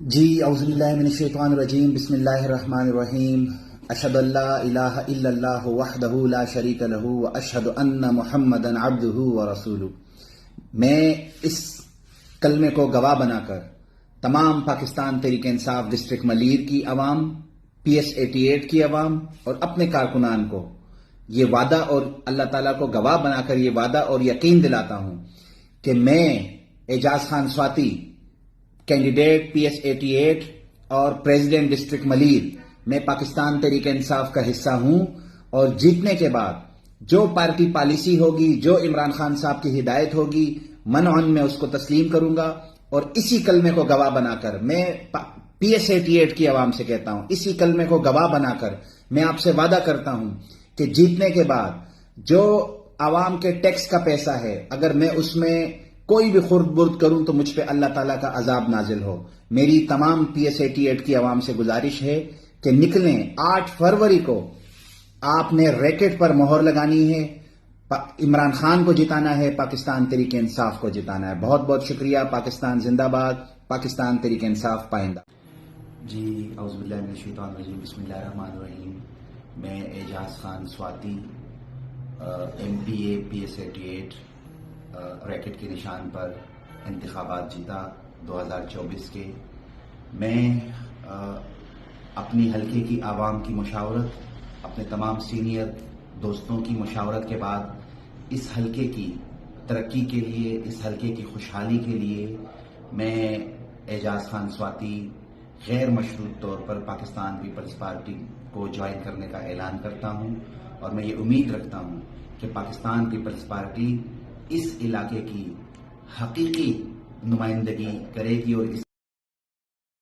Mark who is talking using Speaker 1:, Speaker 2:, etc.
Speaker 1: جی اعوذ باللہ من الشیطان الرجیم، بسم اللہ الرحمن الرحیم۔ اشہد ان لا الہ الا اللہ وحدہ لا شریک لہ واشہد ان محمدا عبدہ ورسولہ۔ میں اس کلمے کو گواہ بنا کر تمام پاکستان تحریک انصاف ڈسٹرکٹ ملیر کی عوام، PS 88 کی عوام اور اپنے کارکنان کو یہ وعدہ اور اللہ تعالیٰ کو گواہ بنا کر یہ وعدہ اور یقین دلاتا ہوں کہ میں اعجاز خان سواتی، کینڈیڈیٹ PS 88 اور پریزیڈنٹ ڈسٹرکٹ ملیر، میں پاکستان تحریک انصاف کا حصہ ہوں، اور جیتنے کے بعد جو پارٹی پالیسی ہوگی، جو عمران خان صاحب کی ہدایت ہوگی، منعن میں اس کو تسلیم کروں گا۔ اور اسی کلمے کو گواہ بنا کر میں PS 88 کی عوام سے کہتا ہوں، اسی کلمے کو گواہ بنا کر میں آپ سے وعدہ کرتا ہوں کہ جیتنے کے بعد جو عوام کے ٹیکس کا پیسہ ہے، اگر میں اس میں کوئی بھی خرد برد کروں تو مجھ پہ اللہ تعالیٰ کا عذاب نازل ہو۔ میری تمام PS 88 کی عوام سے گزارش ہے کہ نکلیں۔ 8 فروری کو آپ نے ریکٹ پر مہر لگانی ہے، عمران خان کو جتانا ہے، پاکستان تحریک انصاف کو جتانا ہے۔ بہت بہت شکریہ۔ پاکستان زندہ باد، پاکستان تحریک انصاف پائندہ۔
Speaker 2: جی اعوذ باللہ من الشیطان الرجیم، بسم اللہ الرحمن الرحیم۔ میں Ijaz Khan Swati, MPA PS 88 racket کے نشان پر انتخابات جیتا 2024 کے۔ میں اپنی حلقے کی عوام کی مشاورت، اپنے تمام سینئر دوستوں کی مشاورت کے بعد اس حلقے کی ترقی کے لیے، اس حلقے کی خوشحالی کے لیے میں اعجاز خان سواتی غیر مشروط طور پر پاکستان پیپلز پارٹی کو جوائن کرنے کا اعلان کرتا ہوں، اور میں یہ امید رکھتا ہوں کہ پاکستان پیپلز پارٹی اس علاقے کی حقیقی نمائندگی کرے گی اور اس